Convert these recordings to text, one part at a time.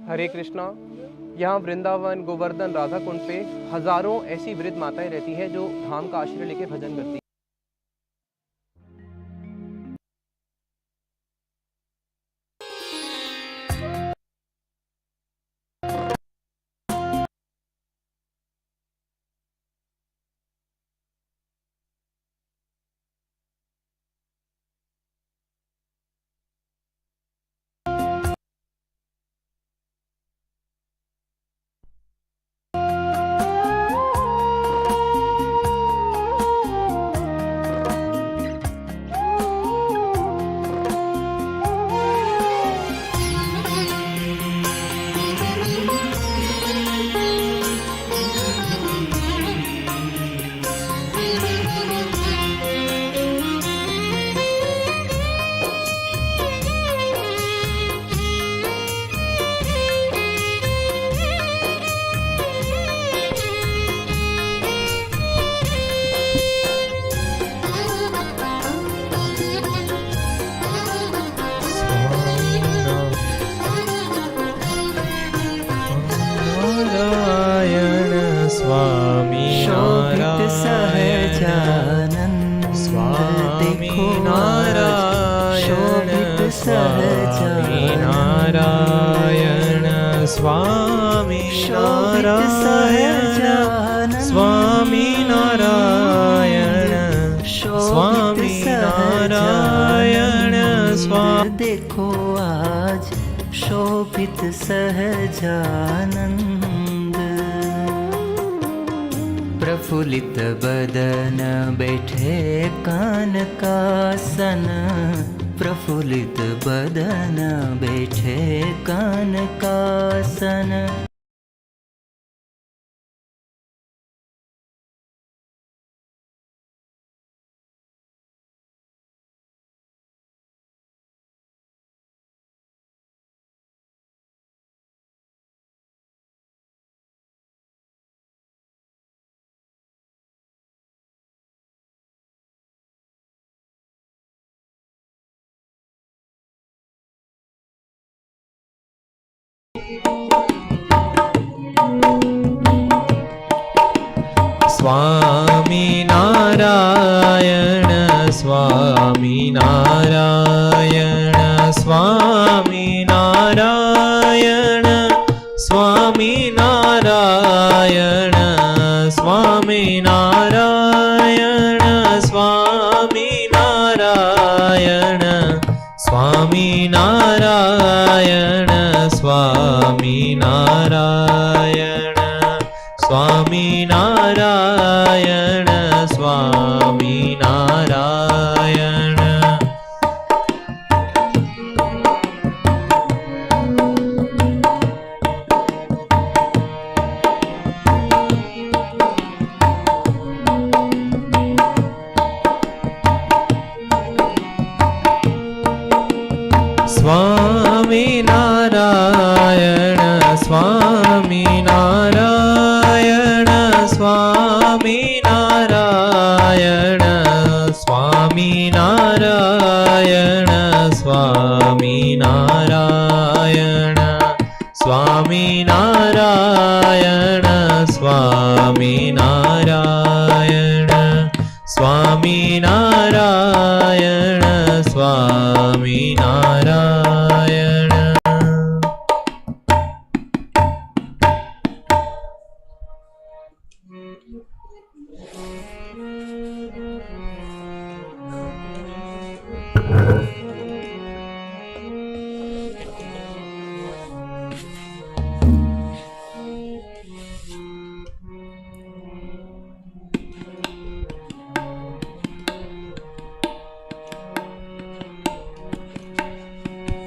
हरे कृष्णा। यहाँ वृंदावन, गोवर्धन, राधा कुंड पे हजारों ऐसी वृद्ध माताएं रहती हैं जो धाम का आश्रय लेके भजन करती हैं। Swaminarayan, Swaminarayan, Swaminarayan, Swaminarayan. देखो आज शोभित सहजानंद, प्रफुल्लित बदन बैठे कान का सन, प्रफुल्लित बदन बैठे कान का सन। Swaminarayan, Swaminarayan, Swaminarayan, Swaminarayan, Swaminarayan, Swaminarayan, Swaminarayan, Swaminarayan, Swaminarayan, Swaminarayan. Swaminarayan, Swaminarayan, Swaminarayan, Swaminarayan, Swaminarayan, Swaminarayan, Swaminarayan, Swaminarayan, Swaminarayan.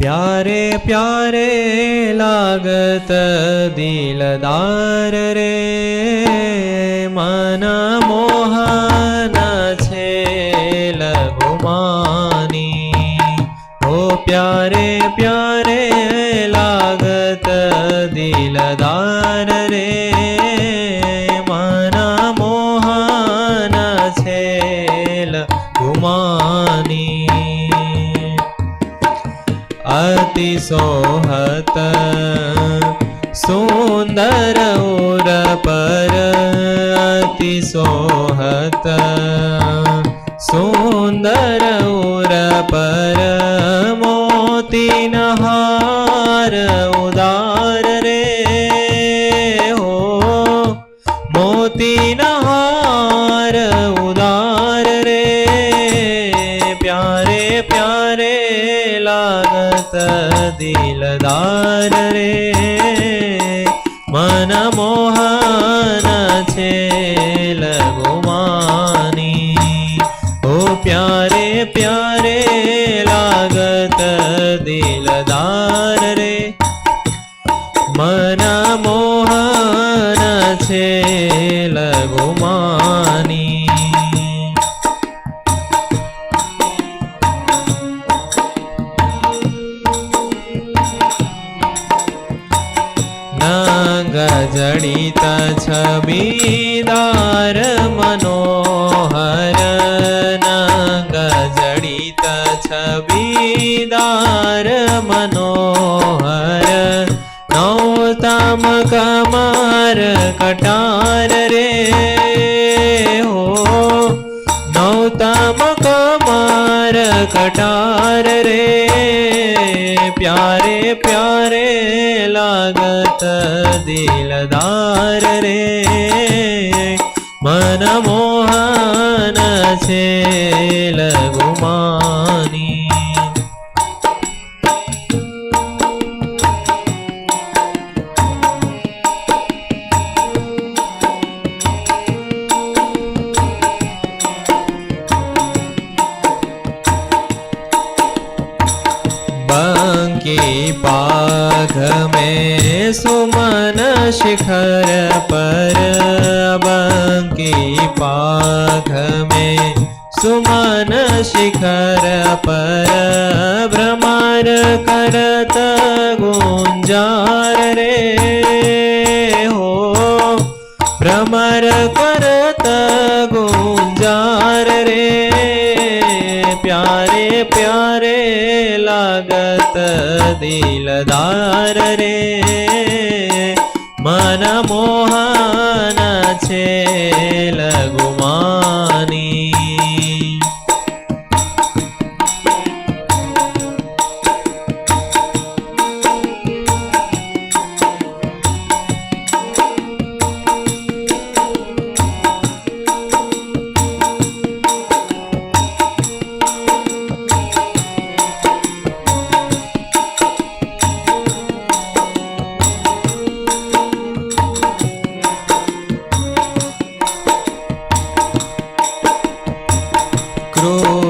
प्यारे प्यारे लागत दिलदार रे, मन मोहन छे लघुमानी। ओ प्यारे प्यारे लागत दिलदार रे, मन मोहन छे लघुमानी। अति सोहत सुंदर उर पर अति सोहत, सुंदर उर पर मोती नहार उदार रे हो, मोती नहार उदार रे, प्यारे प्यारे लागत दिलदार रे, मन मोहन छे लगुमानी, ओ प्यारे प्यारे लागत दिलदार रे, मन मोहन छे लगुमानी। नंग जड़ित छबीदार मनोहर, नंग जड़ित छबीदार मनोहर, नौतम कमर कटार रे हो, नौतम कमर कटार रे, प्यारे प्यारे लागत दिलदार रे, मन मोहन छे लगुमानी। बंकी पाघ में सुमन शिखर पर, बंकी पाघ में सुमन शिखर पर, भ्रमर करत गुंजार रे हो, भ्रमर करत गुंजार रे, प्यारे प्यारे लागत दिलदार रे, मन मोहन छे लगुमानी।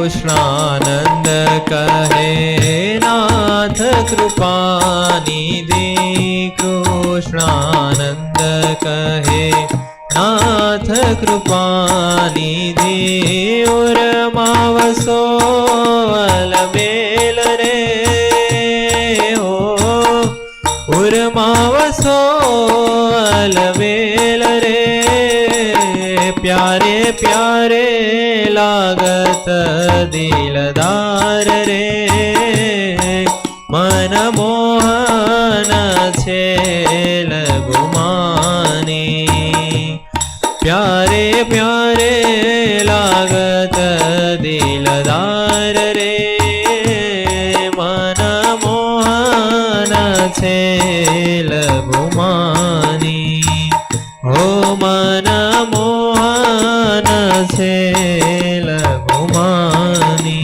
कृष्णानंद कहे नाथ कृपा निधि, कृष्णानंद कहे नाथ कृपा निधि, उर्मावसो अलबेल रे हो, उर्मावसो अलबेल रे, प्यारे प्यारे लागत दिलदार रे, मन मोहन छे लगुमानी, प्यारे प्यारे लागत दिलदार रे, मन मोहन छे लगुमानी, हो मन मोहन छे लगुमानी।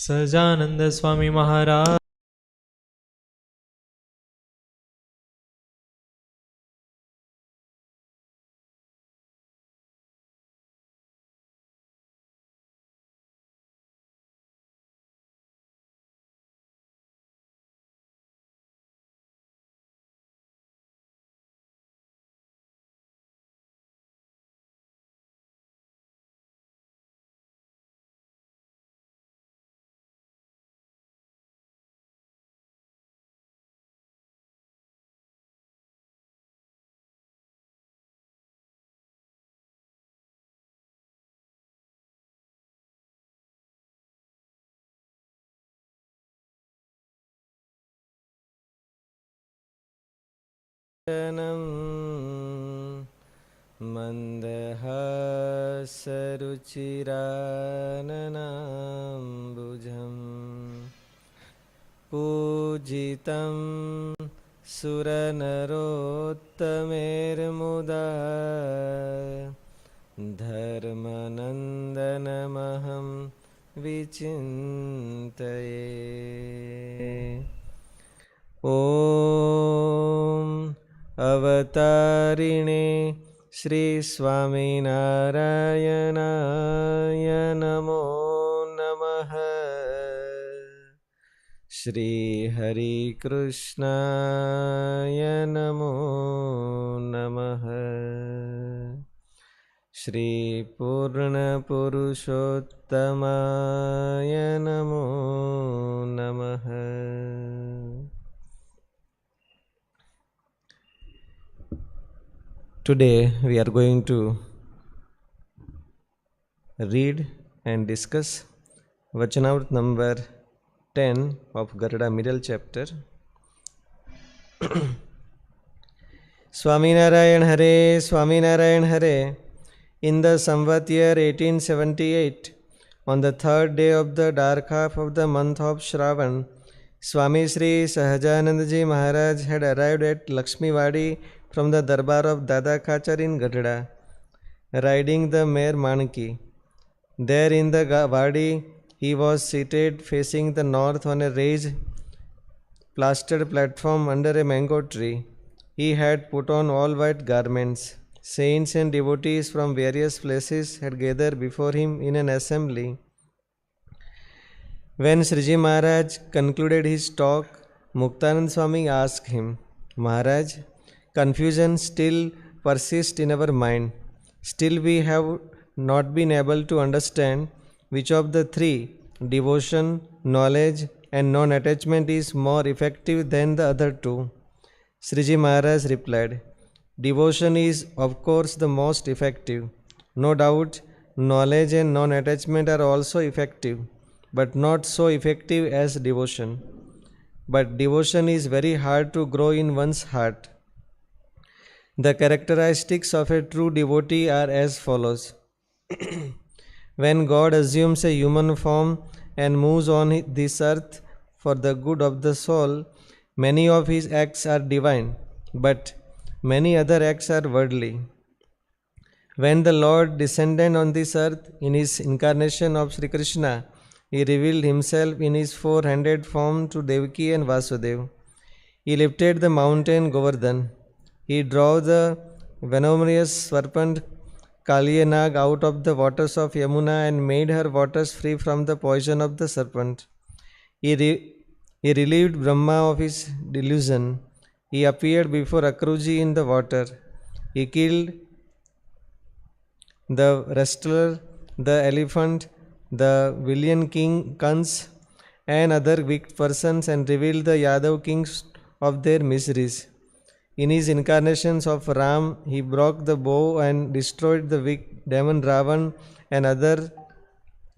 સહજાનંદ સ્વામી મહારાજ मन्दहासरुचिराननाम्बुजम् पूजितं सुरनरोत्तमेर्मुदा धर्मनन्दनमहं विचिन्तये। ॐ अवतारिणे श्री स्वामिनारायणाय नमो नमः। श्री हरिकृष्णाय नमो नमः। श्री पूर्णपुरुषोत्तमाय नमो नमः। Today we are going to read and discuss Vachanamrit number 10 of Garuda middle chapter. Swaminarayan Hare, Swaminarayan Hare. In the Samvat year 1878, on the third day of the dark half of the month of Shravan, Swami Sri Sahajanandaji Maharaj had arrived at Lakshmiwadi from the darbar of Dada Khachar in Gadhda, riding the mare Manki. There in the Wadi, he was seated facing the north on a raised plastered platform under a mango tree. He had put on all white garments. Saints and devotees from various places had gathered before him in an assembly. When Sriji Maharaj concluded his talk, Muktanand Swami asked him, Maharaj, confusion still persists in our mind. Still we have not been able to understand which of the three, devotion, knowledge and non-attachment, is more effective than the other two. Sriji Maharaj replied, devotion is of course the most effective. No doubt knowledge and non-attachment are also effective, but not so effective as devotion. But devotion is very hard to grow in one's heart. The characteristics of a true devotee are as follows. When God assumes a human form and moves on this earth for the good of the soul, many of his acts are divine, but many other acts are worldly. When the Lord descended on this earth in his incarnation of Sri Krishna, he revealed himself in his four-handed form to Devaki and Vasudev. He lifted the mountain Govardhan. He drove the venomous serpent Kalyanag out of the waters of Yamuna and made her waters free from the poison of the serpent. He relieved Brahma of his delusion. He appeared before Akruji in the water. He killed the wrestler, the elephant, the villain king Kans and other weak persons and revealed the Yadav kings of their miseries. In his incarnations of Ram, he broke the bow and destroyed the weak demon Ravan and other.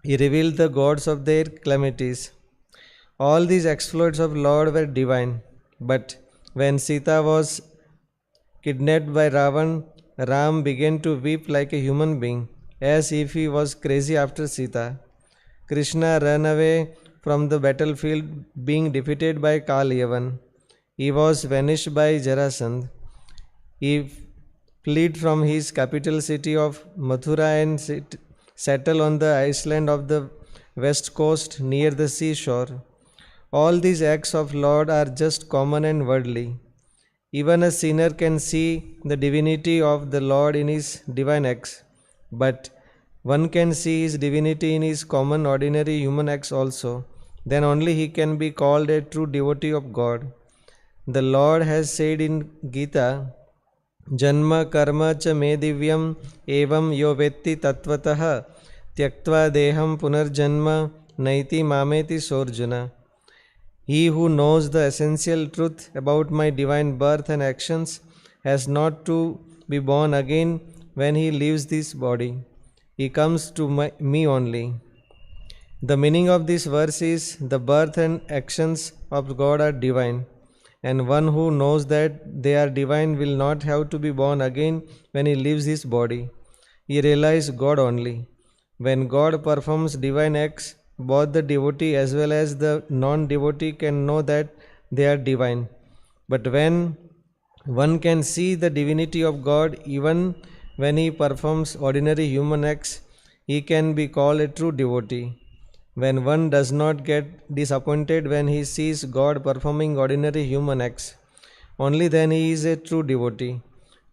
He revealed the gods of their calamities. All these exploits of Lord were divine. But when Sita was kidnapped by Ravan, Ram began to weep like a human being, as if he was crazy after Sita. Krishna ran away from the battlefield being defeated by Kal Yavan. He was vanished by Jarasandh. He fled from his capital city of Mathura and settled on the island of the west coast near the seashore. All these acts of Lord are just common and worldly. Even a sinner can see the divinity of the Lord in his divine acts, but one can see his divinity in his common ordinary human acts also. Then only he can be called a true devotee of God. The Lord has said in Gita, Janma karma cha me divyam evam yo vetti tattvataha tyaktva deham punarjanma naiti mameti sorjuna. He who knows the essential truth about my divine birth and actions has not to be born again when he leaves this body. He comes to me only. The meaning of this verse is the birth and actions of God are divine, and one who knows that they are divine will not have to be born again when he leaves his body. He realizes God only. When God performs divine acts, both the devotee as well as the non-devotee can know that they are divine. But when one can see the divinity of God even when he performs ordinary human acts, he can be called a true devotee. When one does not get disappointed when he sees God performing ordinary human acts, only then he is a true devotee.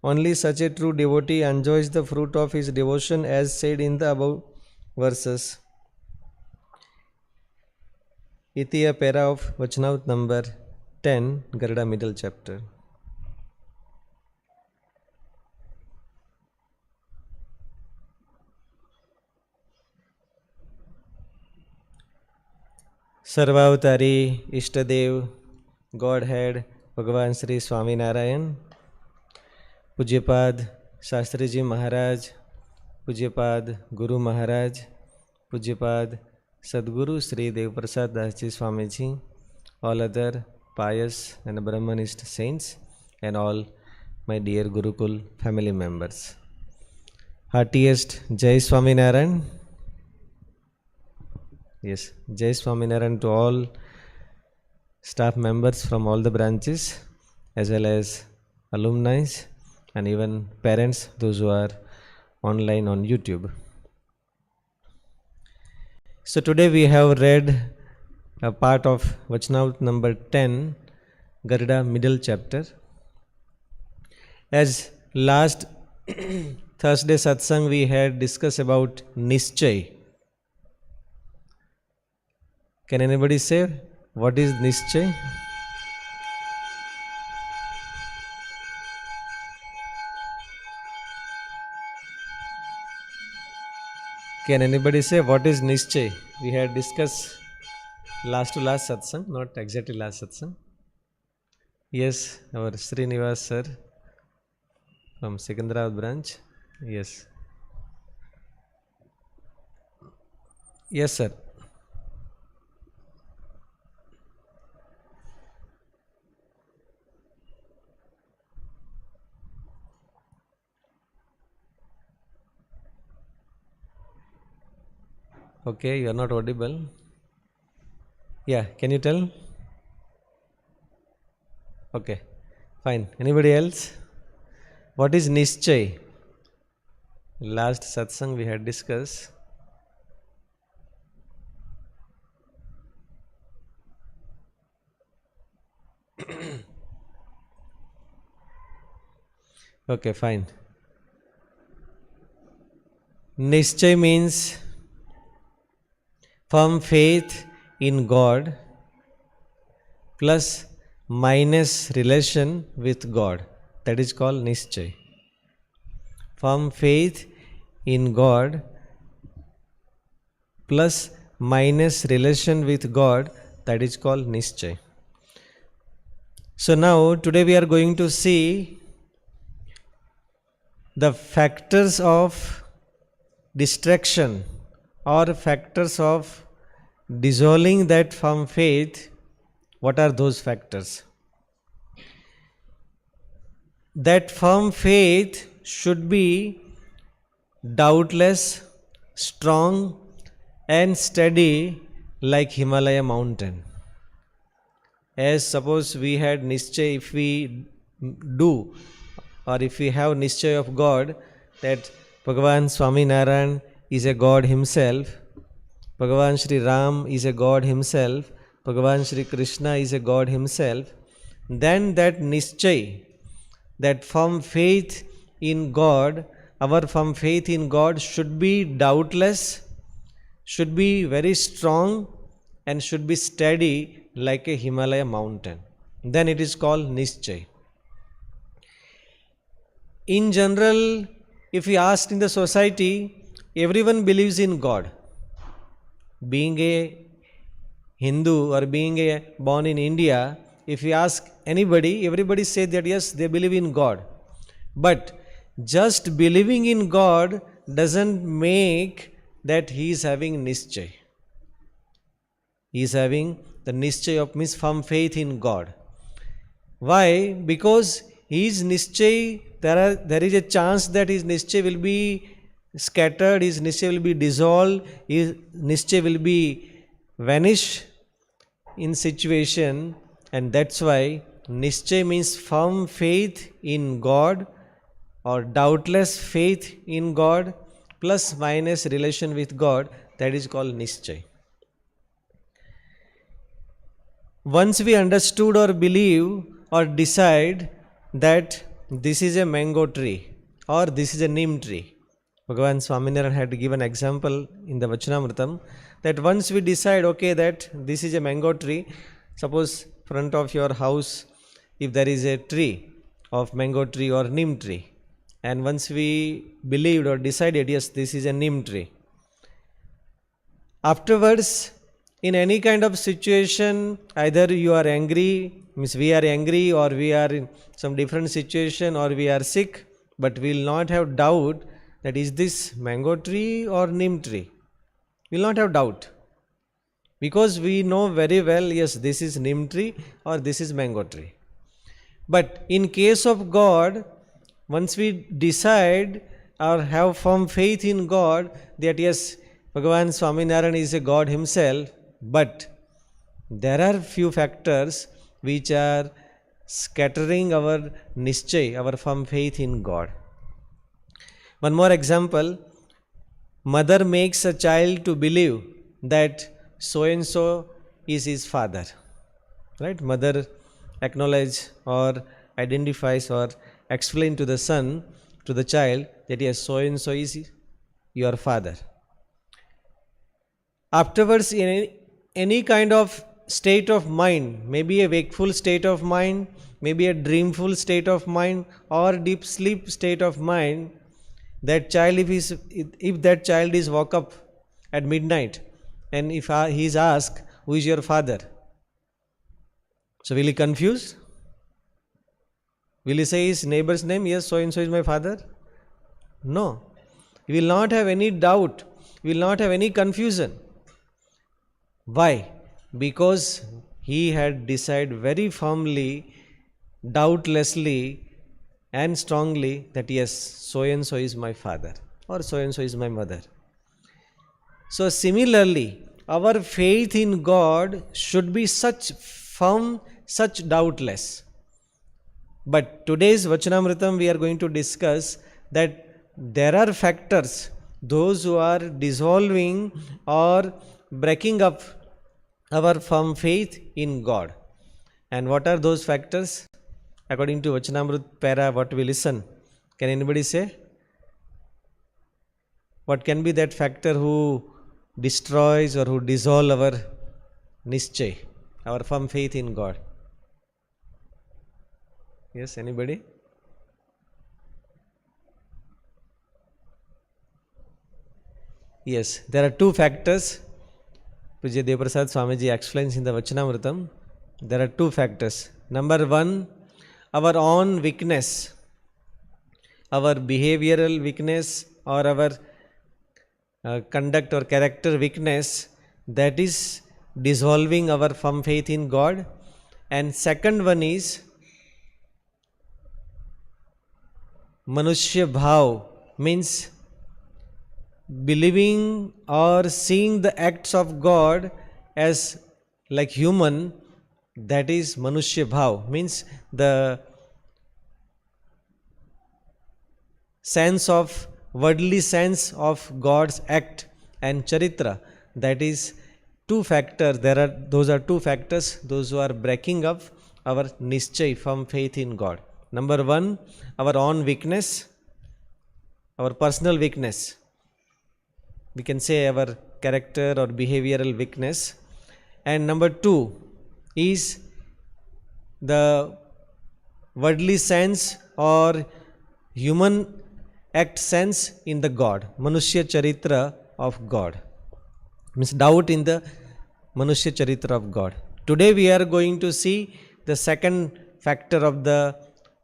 Only such a true devotee enjoys the fruit of his devotion as said in the above verses. Iti a para of Vachanaut number 10, Garuda middle chapter. Sarvavatari Ishtadev Godhead Bhagavan Sri Swaminarayan, Pujyapad Shastriji Maharaj, Pujyapad Guru Maharaj, Pujyapad Sadguru Sri Devoprasad-dasji Swamiji, all other pious and Brahmanist saints, and all my dear Gurukul family members. Heartiest Jai Swaminarayan. Yes, Jai Swaminarayan to all staff members from all the branches, as well as alumni and even parents, those who are online on YouTube. So today we have read a part of Vachanaut number 10, Garuda middle chapter. As last Thursday Satsang we had discussed about Nischay. Can anybody say what is Nischay? Can anybody say what is Nischay? We had discussed last to last satsang, not exactly last satsang. Yes, our Srinivas sir from Secunderabad branch. Yes. Yes, sir. Okay, you are not audible. Yeah, can you tell? Okay, fine. Anybody else? What is Nischay? Last satsang we had discussed. Okay, fine. Nischay means firm faith in God plus minus relation with God. That is called Nischay. Firm faith in God plus minus relation with God, that is called Nischay. So now today we are going to see the factors of distraction or factors of dissolving that firm faith. What are those factors? That firm faith should be doubtless, strong and steady like Himalaya mountain. As suppose we had Nischay, if we do or if we have Nischay of God that Bhagavan Swaminarayan is a God himself, Bhagavan Shri Ram is a God himself, Bhagavan Shri Krishna is a God himself, then that Nischay, that firm faith in God, our firm faith in God should be doubtless, should be very strong and should be steady like a Himalaya mountain. Then it is called Nischay. In general, if we ask in the society, everyone believes in God. Being a Hindu or being born in India, if we ask anybody, everybody say that yes, they believe in God. But just believing in God doesn't make that he is having Nischay. He is having the Nischay of means firm faith in God. Why? Because his nischay, there is a chance that his nischay will be scattered, his nischay will be dissolved, his nischay will be vanish in situation, and that's why nischay means firm faith in God or doubtless faith in God plus minus relation with God, that is called nischay. Once we understood or believe or decide that this is a mango tree or this is a neem tree, Bhagavan Swaminarayan had given example in the Vachanamritam that once we decide, okay, that this is a mango tree, suppose front of your house, if there is a tree of mango tree or neem tree, and once we believed or decided, yes, this is a neem tree, afterwards, in any kind of situation, either you are angry, means we are angry, or we are in some different situation, or we are sick, but we will not have doubt that is this mango tree or neem tree. We will not have doubt. Because we know very well, yes, this is neem tree or this is mango tree. But in case of God, once we decide or have firm faith in God, that yes, Bhagavan Swaminarayan is a God himself, but there are few factors which are scattering our nischay, our firm faith in God. One more example, mother makes a child to believe that so and so is his father. Right? Mother acknowledges or identifies or explains to the son, to the child, that yes, so and so is your father. Afterwards, in any kind of state of mind, maybe a wakeful state of mind, maybe a dreamful state of mind, or deep sleep state of mind, that child, if that child is woke up at midnight and if he is asked, who is your father? So will he confuse? Will he say his neighbor's name? Yes, so and so is my father? No. He will not have any doubt. He will not have any confusion. Why? Because he had decided very firmly, doubtlessly, and strongly that yes, so and so is my father or so and so is my mother. So similarly, our faith in God should be such firm, such doubtless. But today's Vachanamritam we are going to discuss that there are factors, those who are dissolving or breaking up our firm faith in God. And what are those factors? According to Vachanamrut para, what we listen, can anybody say? What can be that factor who destroys or who dissolves our nischay, our firm faith in God? Yes, anybody? Yes, there are two factors. Pujya Devaprasad Swamiji explains in the Vachanamritam. There are two factors. Number one, our own weakness, our behavioral weakness or our conduct or character weakness, that is dissolving our firm faith in God. And second one is Manushya Bhav, means believing or seeing the acts of God as like human, that is Manushya Bhav, means the sense of, worldly sense of God's act and charitra, that is two factors. Those are two factors, those who are breaking up our nischay, firm faith in God. Number one, our own weakness, our personal weakness. We can say our character or behavioral weakness. And number two is the worldly sense or human act sense in the God, Manushya Charitra of God. Means doubt in the Manushya Charitra of God. Today we are going to see the second factor of the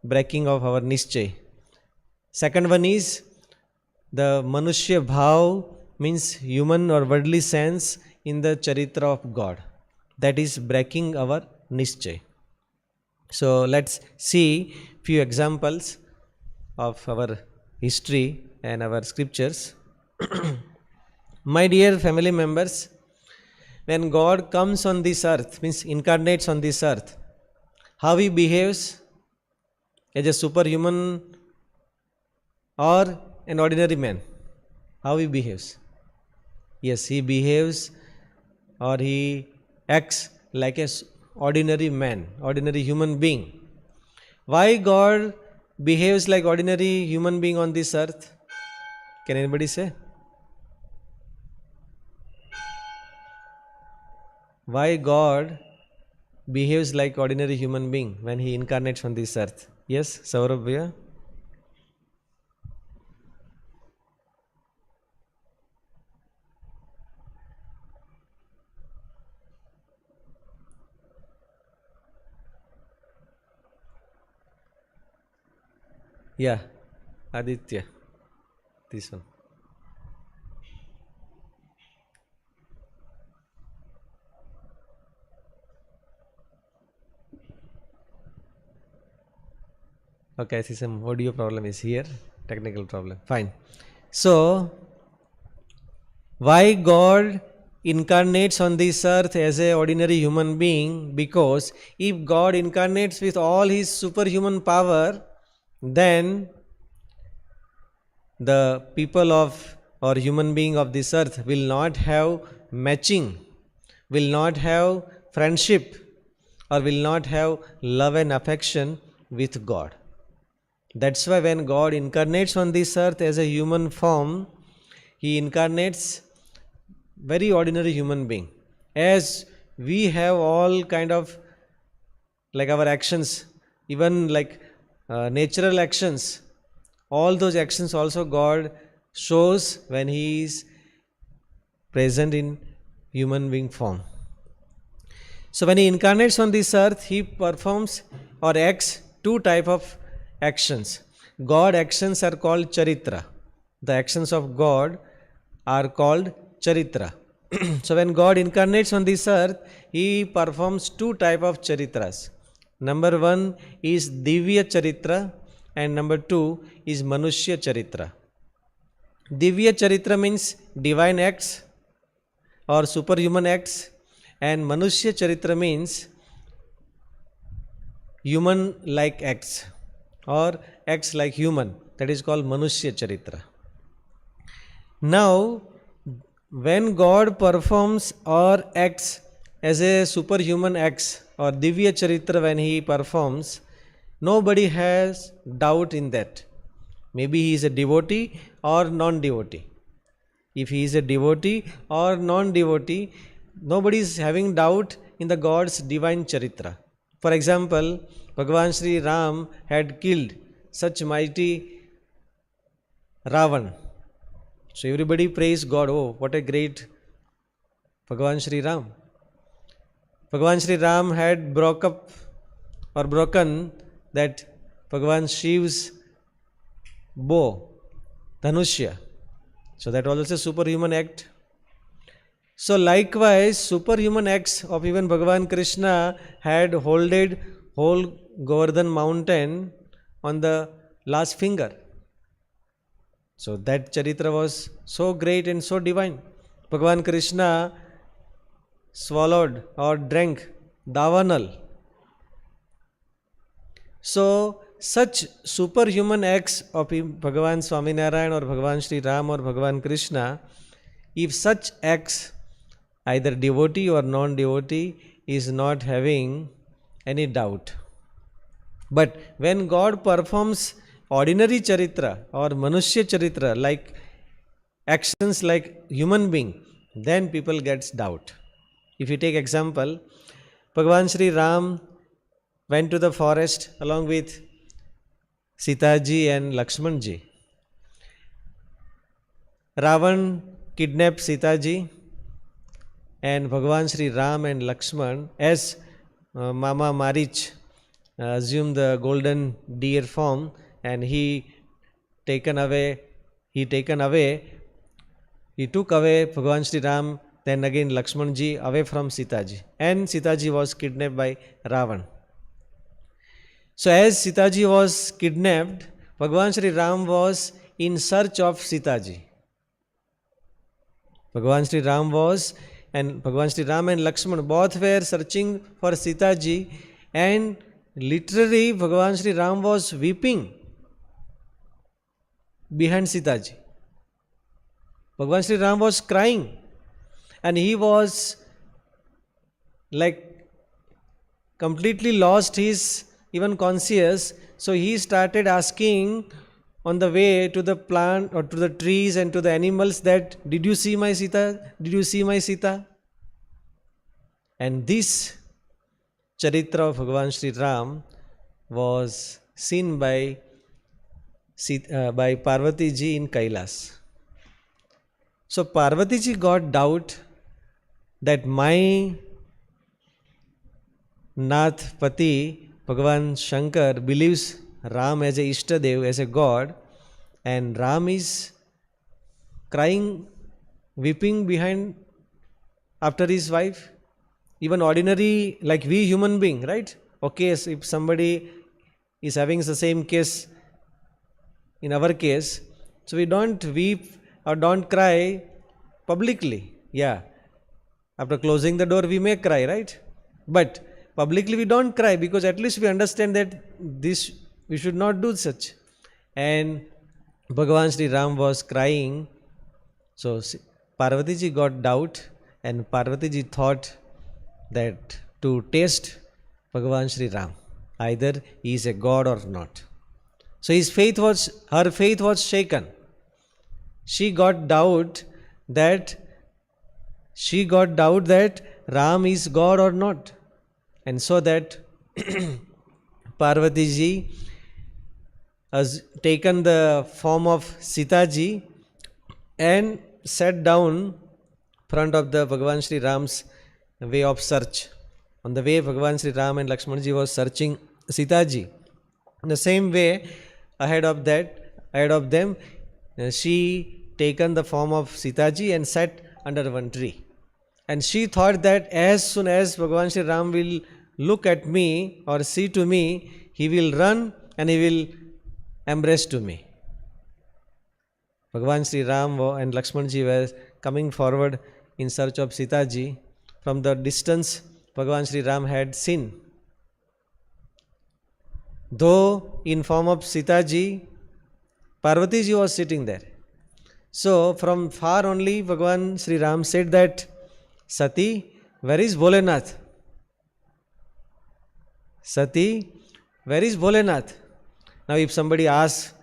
breaking of our nischay. Second one is the Manushya Bhav, means human or worldly sense in the Charitra of God. That is breaking our nischay. So let's see few examples of our history and our scriptures. My dear family members, when God comes on this earth, means incarnates on this earth, how he behaves as a superhuman or an ordinary man? How he behaves? Yes, he behaves or he acts like a ordinary man, ordinary human being. Why God behaves like ordinary human being on this earth? Can anybody say? Why God behaves like ordinary human being when he incarnates on this earth? Yes, Saurabh Bhaiya? Yeah, Aditya, this one. Okay, I see some audio problem is here, technical problem. Fine. So, why God incarnates on this earth as a ordinary human being? Because if God incarnates with all his superhuman power, then the people of or human being of this earth will not have matching, will not have friendship, or will not have love and affection with God. That's why when God incarnates on this earth as a human form, he incarnates very ordinary human being. As we have all kind of like our actions, even like natural actions, all those actions also God shows when he is present in human being form. So when he incarnates on this earth, he performs or acts two type of actions. God actions are called charitra. The actions of God are called charitra. So when God incarnates on this earth, he performs two type of charitras. Number one is Divya Charitra and number two is Manushya Charitra. Divya Charitra means divine acts or superhuman acts, and Manushya Charitra means human like acts or acts like human. That is called Manushya Charitra. Now, when God performs or acts as a superhuman acts or Divya Charitra, when he performs, nobody has doubt in that. Maybe he is a devotee or non-devotee. If he is a devotee or non-devotee, nobody is having doubt in the God's divine charitra. For example, Bhagavan Sri Ram had killed such mighty Ravan. So everybody praised God. Oh, what a great Bhagavan Sri Ram. Bhagavan Sri Ram had broken that Bhagavan Shiv's bow, Dhanushya. So that was also a superhuman act. So likewise, superhuman acts of even Bhagavan Krishna had holded whole Govardhan mountain on the last finger. So that charitra was so great and so divine. Bhagavan Krishna swallowed or drank Davanal. So such superhuman acts of Bhagavan Swaminarayan or Bhagavan Sri Ram or Bhagavan Krishna, if such acts, either devotee or non-devotee is not having any doubt. But when God performs ordinary charitra or Manushya charitra, like actions like human being, then people gets doubt. If you take example, Bhagavan Sri Ram went to the forest along with Sitaji and Lakshmanji. Ravan kidnapped Sitaji, and Bhagavan Sri Ram and Lakshman, as Mama Marich assumed the golden deer form, and he took away Bhagavan Sri Ram, then again Lakshmanji away from Sitaji, and Sitaji was kidnapped by Ravan. So as Sitaji was kidnapped, Bhagavan Sri Ram was in search of Sitaji. Bhagavan Sri Ram and Lakshman both were searching for Sitaji, and literally Bhagavan Sri Ram was weeping behind Sitaji. Bhagavan Sri Ram was crying, and he was like completely lost his even conscious. So he started asking on the way to the plant or to the trees and to the animals that, did you see my Sita? Did you see my Sita? And this charitra of Bhagavan Sri Ram was seen by Parvati ji in Kailas. So Parvati ji got doubt that my Nath Pati, Bhagavan Shankar, believes Ram as a Ishtadev, as a god, and Ram is crying, weeping behind after his wife. Even ordinary, like we human being, right? Okay, so if somebody is having the same case in our case, so we don't weep or don't cry publicly. Yeah, after closing the door we may cry, right? But publicly we don't cry, because at least we understand that this we should not do such. And Bhagavan Sri Ram was crying. So Parvati ji got doubt, and Parvati ji thought that to test Bhagavan Sri Ram, either he is a god or not. So her faith was shaken. She got doubt that Ram is god or not. And so that Parvati ji has taken the form of Sitaji and sat down front of the Bhagavan Sri Ram's way of search. On the way, Bhagavan Sri Ram and Lakshman ji was searching Sitaji. In the same way, ahead of them, she taken the form of Sitaji and sat under one tree. And she thought that as soon as Bhagavan Sri Ram will look at me or see to me, he will run and he will embrace to me. Bhagavan Sri Ram and Lakshman ji were coming forward in search of Sitaji. From the distance, Bhagavan Sri Ram had seen. Though in form of Sitaji, Parvati ji was sitting there. So from far only Bhagavan Sri Ram said that, Sati, where is Bholenath? Sati, where is Bholenath? Now if somebody asks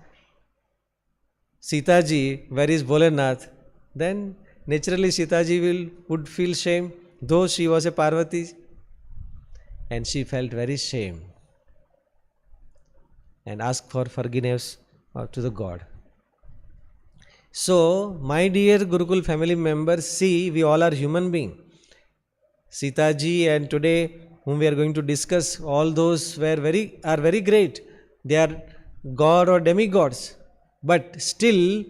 Sitaji, where is Bholenath? Then naturally Sitaji would feel shame, though she was a Parvati. And she felt very shame and asked for forgiveness to the God. So, my dear Gurukul family members, see, we all are human beings. Sitaji and today whom we are going to discuss, all those are very great. They are God or demigods. But still,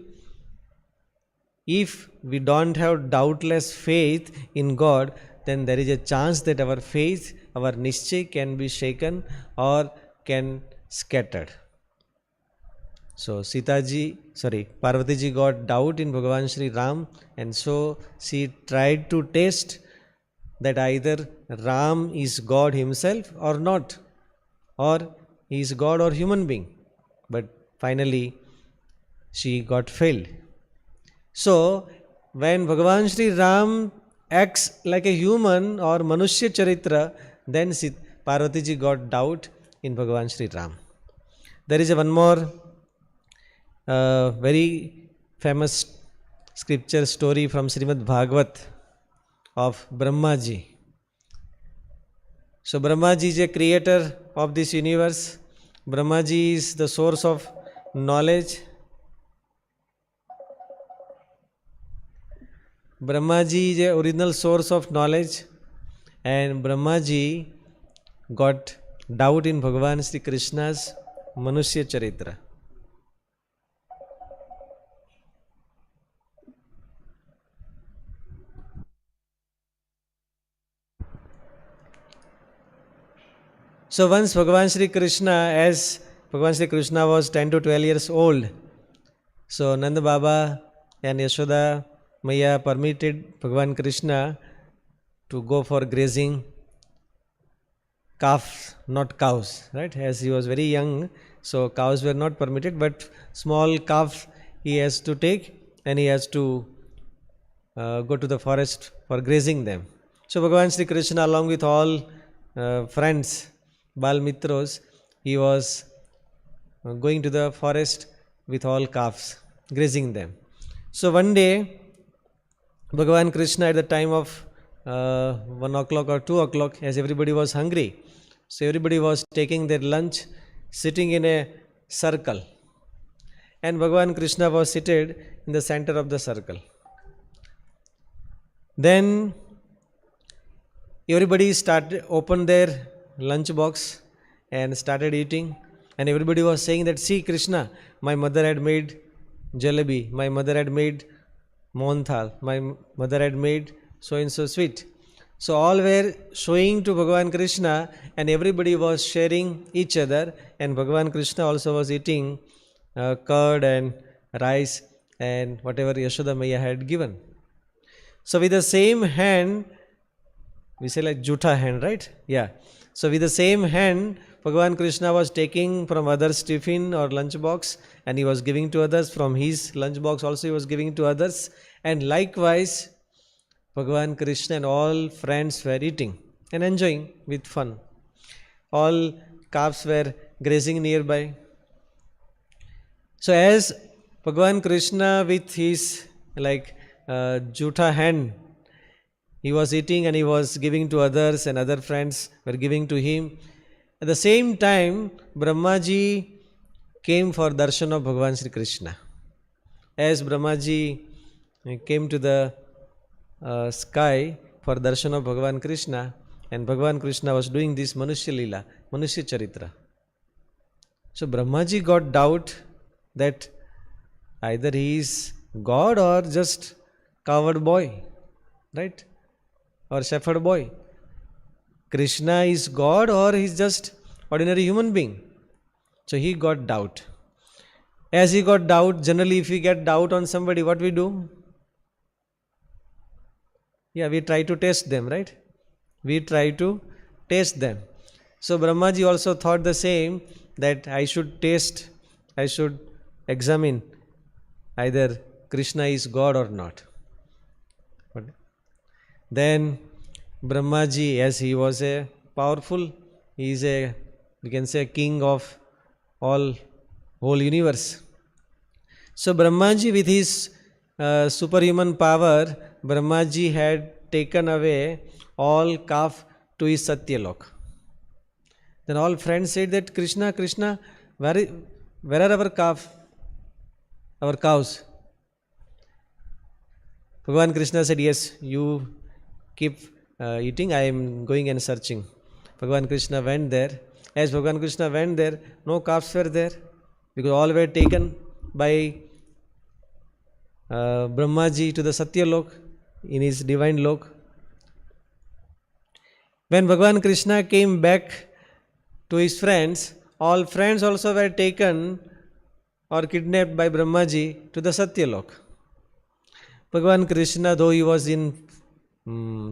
if we don't have doubtless faith in God, then there is a chance that our faith, our nischay can be shaken or can scattered. So Parvati ji got doubt in Bhagavan Sri Ram, and so she tried to test that either Ram is God himself or not, or he is God or human being. But finally she got failed. So when Bhagavan Sri Ram acts like a human or Manushya Charitra, then Parvati ji got doubt in Bhagavan Sri Ram. There is one more very famous scripture story from Srimad Bhagavat of Brahma ji. So Brahma ji is a creator of this universe. Brahma ji is the source of knowledge. Brahma ji is the original source of knowledge, and Brahma ji got doubt in Bhagavan Sri Krishna's Manushya Charitra. So once Bhagavan Sri Krishna, as Bhagavan Sri Krishna was 10 to 12 years old, so Nanda Baba and Yashoda Maya permitted Bhagavan Krishna to go for grazing calves, not cows, right? As he was very young, so cows were not permitted, but small calf he has to take and he has to go to the forest for grazing them. So Bhagavan Sri Krishna, along with all friends, Bal Mitros, he was going to the forest with all calves, grazing them. So one day, Bhagavan Krishna, at the time of 1 o'clock or 2 o'clock, as everybody was hungry, so everybody was taking their lunch, sitting in a circle. And Bhagavan Krishna was seated in the center of the circle. Then everybody opened their lunch box and started eating. And everybody was saying that, see Krishna, my mother had made jalebi, my mother had made mohanthal, my mother had made so and so sweet. So all were showing to Bhagavan Krishna and everybody was sharing each other, and Bhagavan Krishna also was eating curd and rice and whatever Yashoda Maya had given. So with the same hand, we say like jutha hand, right? Yeah. So with the same hand, Bhagavan Krishna was taking from others' tiffin or lunch box and he was giving to others. From his lunch box also he was giving to others. And likewise, Bhagavan Krishna and all friends were eating and enjoying with fun. All calves were grazing nearby. So as Bhagavan Krishna with his jutha hand, he was eating and he was giving to others and other friends were giving to him. At the same time, Brahmaji came for darshan of Bhagavan Sri Krishna. As Brahmaji came to the sky for darshan of Bhagavan Krishna, and Bhagavan Krishna was doing this Manushya Leela, Manushya Charitra. So Brahmaji got doubt that either he is God or just coward boy, right? Or shepherd boy. Krishna is God or he is just ordinary human being. So he got doubt. As he got doubt, generally if we get doubt on somebody, what we do? Yeah, we try to test them, right? We try to test them. So Brahmaji also thought the same, that I should test, I should examine either Krishna is God or not. Then Brahmaji, as he was a powerful, he is a, we can say, king of whole universe. So Brahmaji with his superhuman power, Brahmaji had taken away all calf to his Satyalok. Then all friends said that Krishna, where are our calf, our cows? Bhagavan Krishna said, yes, you keep eating, I am going and searching. Bhagavan Krishna went there. As Bhagavan Krishna went there, no calves were there, because all were taken by Brahmaji to the Satyalok, in his divine lok. When Bhagavan Krishna came back to his friends, all friends also were taken or kidnapped by Brahmaji to the Satyalok. Bhagavan Krishna, though he was in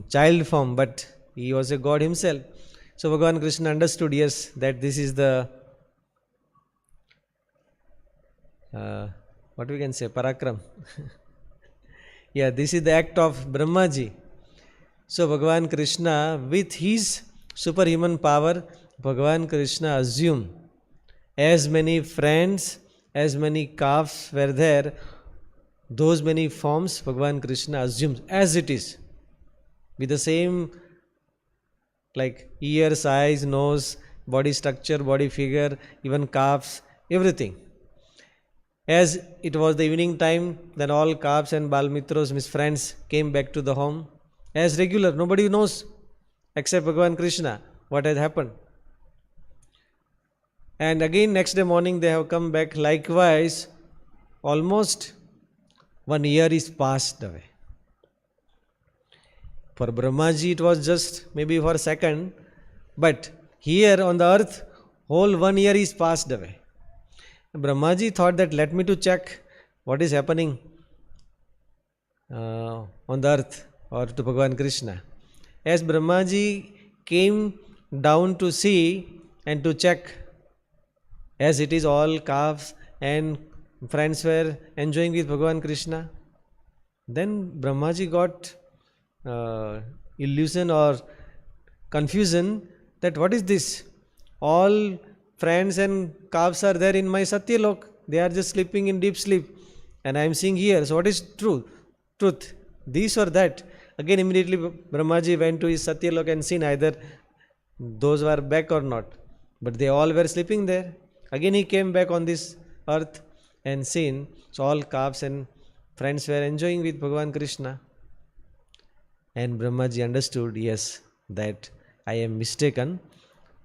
child form, but he was a God himself. So Bhagavan Krishna understood, yes, that this is the what we can say, parakram. Yeah, this is the act of Brahmaji. So Bhagavan Krishna, with his superhuman power, Bhagavan Krishna assumed as many friends, as many calves were there, those many forms Bhagavan Krishna assumes as it is, with the same like ears, eyes, nose, body structure, body figure, even calves, everything. As it was the evening time, then all calves and Balmitros, his friends, came back to the home as regular. Nobody knows except Bhagavan Krishna what had happened. And again next day morning they have come back. Likewise, almost 1 year is passed away. For Brahmaji it was just maybe for a second, but Here on the earth, whole 1 year is passed away. Brahmaji thought that let me to check what is happening on the earth or to Bhagavan Krishna. As Brahmaji came down to see and to check, as it is all calves and friends were enjoying with Bhagavan Krishna, then Brahmaji got illusion or confusion that what is this? All friends and calves are there in my Satyalok. They are just sleeping in deep sleep. And I am seeing here. So what is truth? This or that? Again immediately Brahmaji went to his Satyalok and seen either those were back or not. But they all were sleeping there. Again he came back on this earth and seen. So all calves and friends were enjoying with Bhagavan Krishna. And Brahmaji understood, yes, that I am mistaken.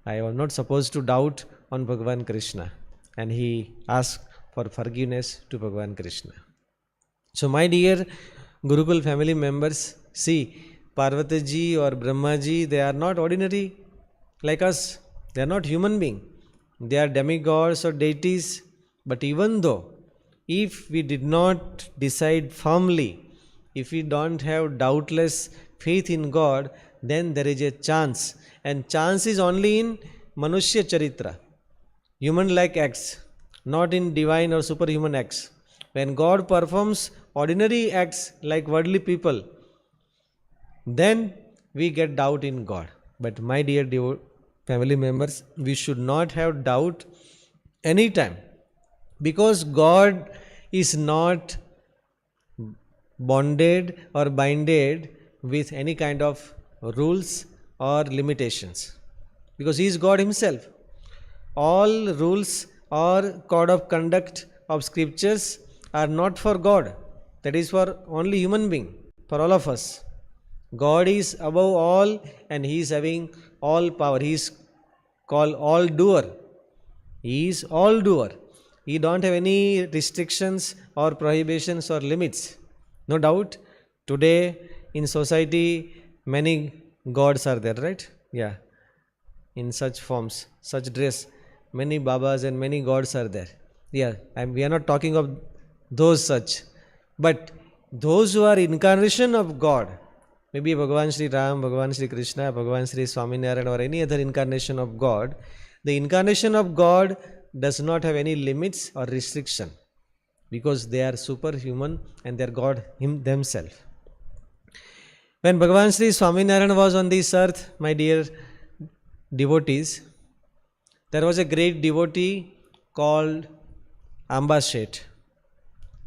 I was not supposed to doubt on Bhagavan Krishna. And he asked for forgiveness to Bhagavan Krishna. So my dear Gurukul family members, see, Parvati or Brahmaji, they are not ordinary like us. They are not human beings. They are demigods or deities. But even though, if we did not decide firmly, if we don't have doubtless faith in God, then there is a chance. And chance is only in Manushya Charitra, human-like acts, not in divine or superhuman acts. When God performs ordinary acts like worldly people, then we get doubt in God. But my dear family members, we should not have doubt any time, because God is not bonded or binded with any kind of rules or limitations, because He is God Himself. All rules or code of conduct of scriptures are not for God. That is for only human being, for all of us. God is above all and He is having all power. He is called all doer. He is all doer. He don't have any restrictions or prohibitions or limits. No doubt, today in society many gods are there, right? Yeah. In such forms, such dress, many babas and many gods are there. Yeah, we are not talking of those such. But those who are incarnation of God, maybe Bhagavan Sri Ram, Bhagavan Sri Krishna, Bhagavan Sri Swaminarayan or any other incarnation of God, the incarnation of God does not have any limits or restriction, because they are superhuman and they are God themselves. When Bhagavan Sri Swaminarayan was on this earth, my dear devotees, there was a great devotee called Amba Sheth.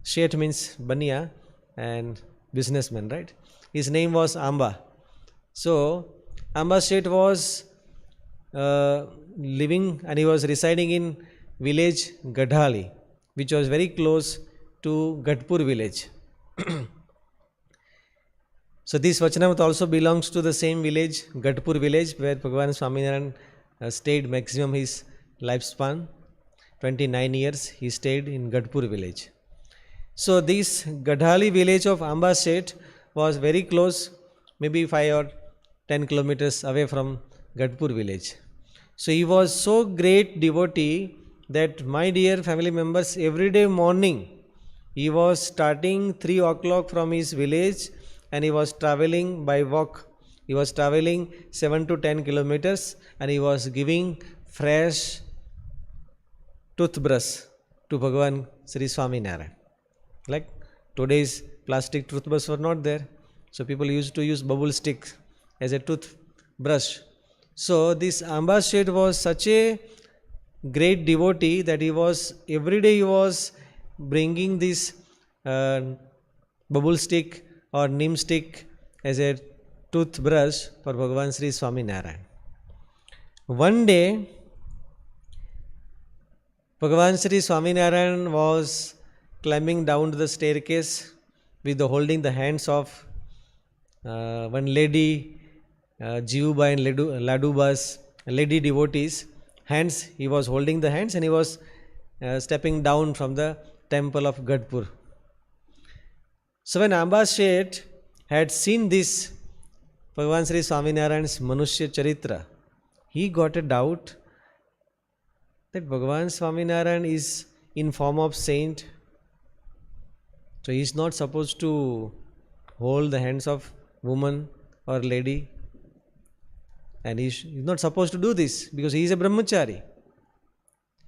Sheth means Baniya and businessman, right? His name was Amba. So, Amba Sheth was living and he was residing in village Gadhali, which was very close to Gadpur village. So this Vachanamrita also belongs to the same village, Gadpur village, where Bhagavan Swaminarayan stayed maximum his lifespan. 29 years he stayed in Gadpur village. So this Gadhali village of Amba Sheth was very close, maybe 5 or 10 kilometers away from Gadpur village. So he was so great devotee that, my dear family members, every day morning he was starting 3 o'clock from his village and he was traveling by walk. He was traveling 7 to 10 kilometers and he was giving fresh toothbrush to Bhagavan Sri Swaminarayan. Like today's plastic toothbrush were not there. So people used to use bubble stick as a toothbrush. So this Amba Sheth was such a great devotee that he was, every day he was bringing this bubble stick or neem stick as a toothbrush for Bhagavan Sri Swaminarayan. One day, Bhagavan Sri Swaminarayan was climbing down the staircase with holding the hands of one lady, Jivubai and Laduba's lady devotees. Hands, he was holding the hands and he was stepping down from the temple of Gadpur. So when Amba Sheth had seen this Bhagavan Sri Swaminarayan's Manushya Charitra, he got a doubt that Bhagavan Swaminarayan is in form of saint. So he is not supposed to hold the hands of woman or lady. And he is not supposed to do this because he is a brahmachari.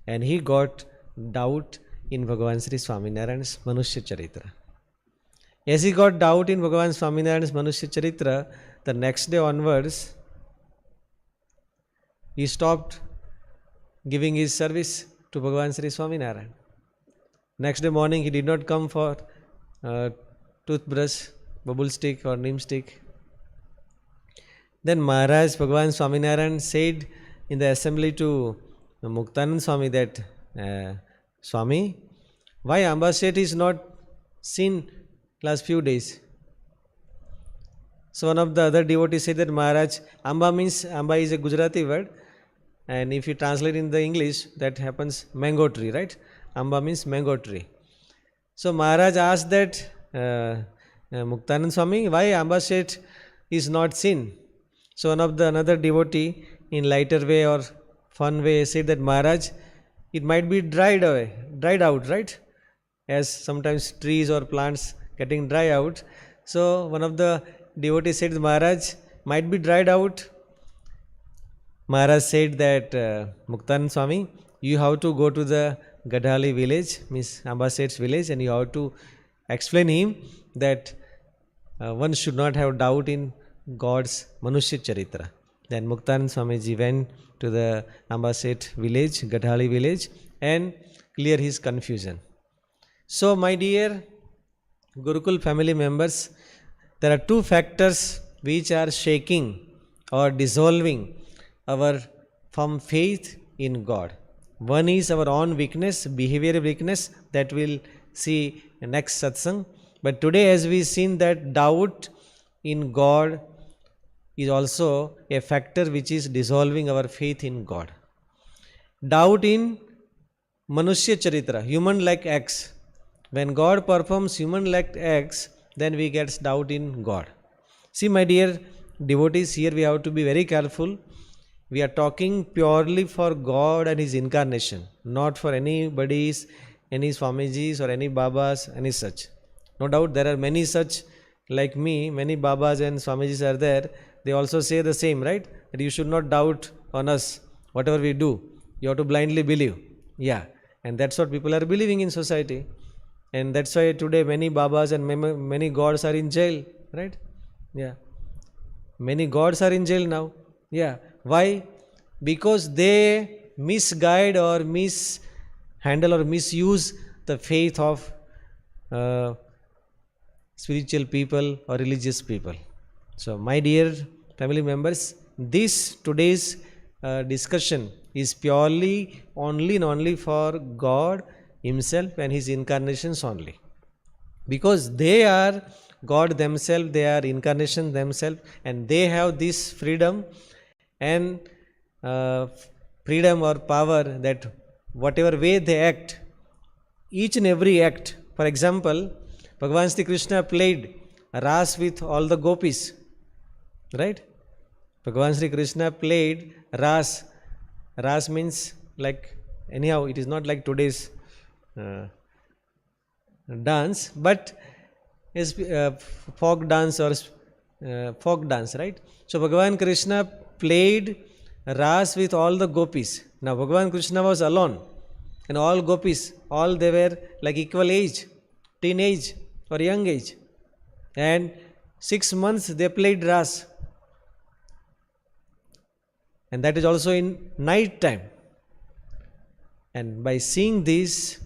And he got doubt in Bhagavan Sri Swaminarayan's Manushya Charitra. As he got doubt in Bhagavan Swaminarayan's Manushya Charitra, the next day onwards, he stopped giving his service to Bhagavan Sri Swaminarayan. Next day morning, he did not come for toothbrush, bubble stick or neem stick. Then Maharaj Bhagavan Swaminarayan said in the assembly to Muktanand Swami that, Swami, why Amba Seth is not seen last few days? So one of the other devotees said that Maharaj, Amba means, Amba is a Gujarati word, and if you translate in the English, that happens mango tree, right? Amba means mango tree. So Maharaj asked that Muktanand Swami, why Amba Seth is not seen? So one of the another devotee in lighter way or fun way said that Maharaj, it might be dried out, right? As sometimes trees or plants getting dry out. So one of the devotees said, Maharaj, might be dried out. Maharaj said that Muktanand Swami, you have to go to the Gadhali village, means Amba Seth's village, and you have to explain him that one should not have doubt in God's Manushya Charitra. Then Muktanand Swamiji went to the Amba Seth village, Gadhali village, and clear his confusion. So my dear Gurukul family members, there are two factors which are shaking or dissolving our firm faith in God. One is our own weakness, behavioral weakness, that we'll see in next satsang. But today, as we seen that doubt in God is also a factor which is dissolving our faith in God. Doubt in Manushya Charitra, human-like acts. When God performs human-like acts, then we get doubt in God. See, my dear devotees, here we have to be very careful. We are talking purely for God and His incarnation, not for anybody's, any Swamijis or any Babas, any such. No doubt there are many such like me, many Babas and Swamijis are there. They also say the same, right? That you should not doubt on us, whatever we do. You have to blindly believe. Yeah. And that's what people are believing in society. And that's why today many Babas and many gods are in jail, right? Yeah. Many gods are in jail now. Yeah. Why? Because they misguide or mishandle or misuse the faith of spiritual people or religious people. So, my dear family members, this today's discussion is purely only and only for God Himself and His incarnations only. Because they are God themselves, they are incarnation themselves, and they have this freedom and freedom or power that whatever way they act, each and every act. For example, Bhagavan Sri Krishna played Ras with all the gopis, right? Bhagavan Sri Krishna played Ras. Ras means like, anyhow, it is not like today's dance, but is folk dance or folk dance, right? So Bhagavan Krishna played Ras with all the gopis. Now Bhagavan Krishna was alone, and all gopis, all they were like equal age, teenage or young age, and 6 months they played Ras, and that is also in night time. And by seeing this,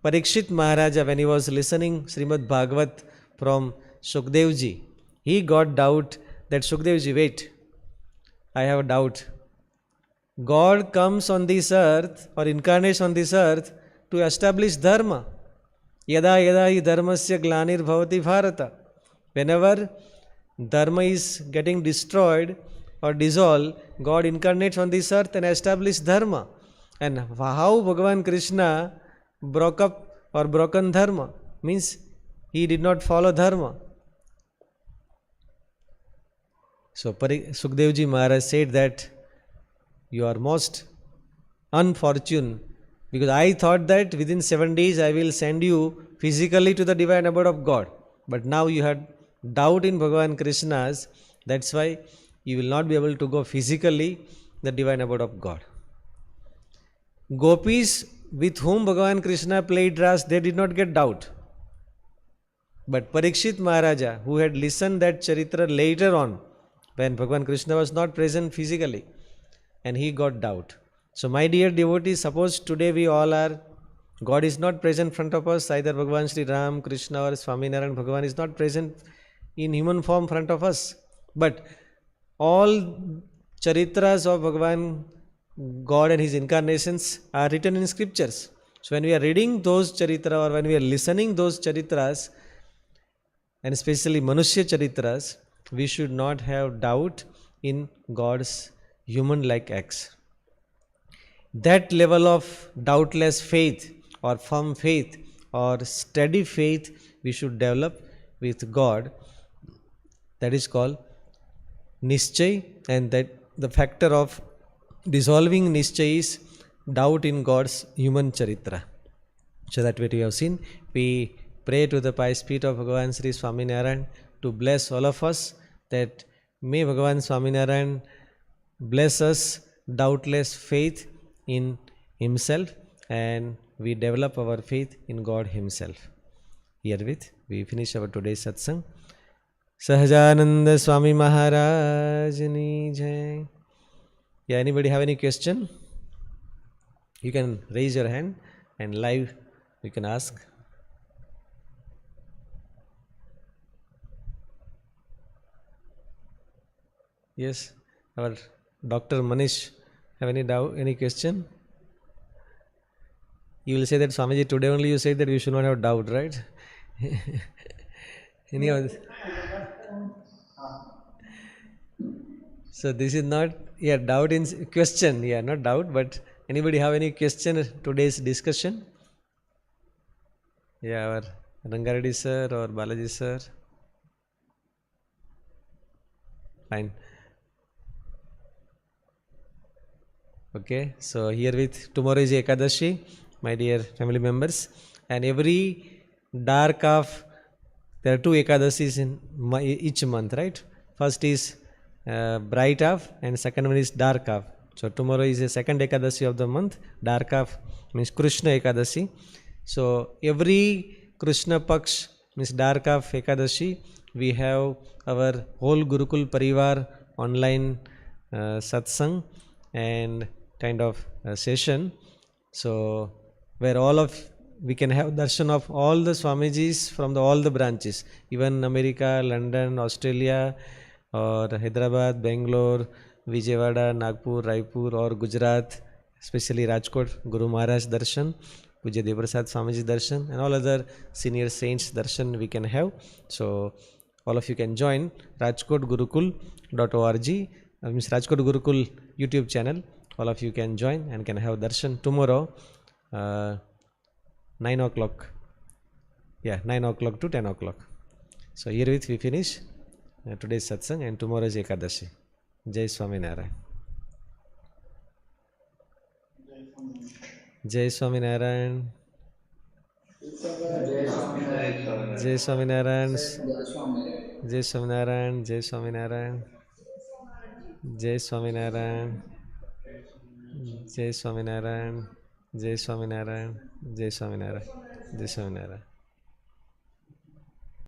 Parikshit Maharaja, when he was listening Srimad Bhagavat from Shukdevji, he got doubt that Shukdevji, wait, I have a doubt. God comes on this earth or incarnates on this earth to establish dharma. Yada yada hi dharmasya glanir bhavati bharata. Whenever dharma is getting destroyed or dissolved, God incarnates on this earth and establishes dharma. And how Bhagavan Krishna broke up or broken dharma? Means he did not follow dharma. So Sukadevji Maharaj said that You are most unfortunate, because I thought that within 7 days I will send you physically to the divine abode of God. But now you had doubt in Bhagavan Krishna's, that's why you will not be able to go physically the divine abode of God. Gopis with whom Bhagavan Krishna played ras, they did not get doubt. But Parikshit Maharaja, who had listened that charitra later on, when Bhagavan Krishna was not present physically, and he got doubt. So my dear devotees, suppose today we all are, God is not present in front of us, either Bhagavan Sri Ram, Krishna or Swaminarayan, Bhagavan is not present in human form in front of us. But all charitras of Bhagavan, God and his incarnations are written in scriptures. So when we are reading those charitra or when we are listening those charitras, and especially Manushya charitras, we should not have doubt in God's human-like acts. That level of doubtless faith or firm faith or steady faith we should develop with God. That is called Nischay, and that the factor of dissolving Nischay is doubt in God's human charitra. So that way we have seen. We pray to the pious feet of Bhagavan Sri Swaminarayan to bless all of us, that may Bhagavan Swaminarayan bless us doubtless faith in himself, and we develop our faith in God himself. Herewith we finish our today's satsang. Sahajananda Swami Maharaj Ni Jai. Yeah, anybody have any question? You can raise your hand and live you can ask. Yes, our Dr. Manish, have any doubt, any question? You will say that Swamiji, today only you said that you should not have doubt, right? Any other? So this is not, doubt in question, not doubt, but anybody have any question today's discussion? Our Rangareddy sir or Balaji sir? Fine. Okay, so herewith tomorrow is Ekadashi, my dear family members, and every dark half, there are 2 Ekadashis in each month, right? First is bright half and second one is dark half. So tomorrow is the second Ekadashi of the month. Dark half means Krishna Ekadashi. So every Krishna Paksh means dark half Ekadashi, we have our whole Gurukul Parivar online satsang and kind of session. So where we can have darshan of all the Swamijis from all the branches, even America, London, Australia, or Hyderabad, Bangalore, Vijayawada, Nagpur, Raipur, or Gujarat, especially Rajkot, Guru Maharaj darshan, Pujya Devrasad Swamiji darshan, and all other senior saints darshan we can have. So all of you can join rajkotgurukul.org, means Rajkot Gurukul YouTube channel. All of you can join and can have darshan tomorrow, 9 o'clock. 9 o'clock to 10 o'clock. So herewith we finish today's satsang, and tomorrow is Ekadashi. Jai Swaminarayan. Jai Swaminarayan. Jai Swaminarayan. Jai Swaminarayan. Jai Swaminarayan. Jai Swaminarayan. Jai Swaminarayan. Jai Swaminarayan. Jai Swaminarayan. Jai Swaminarayan.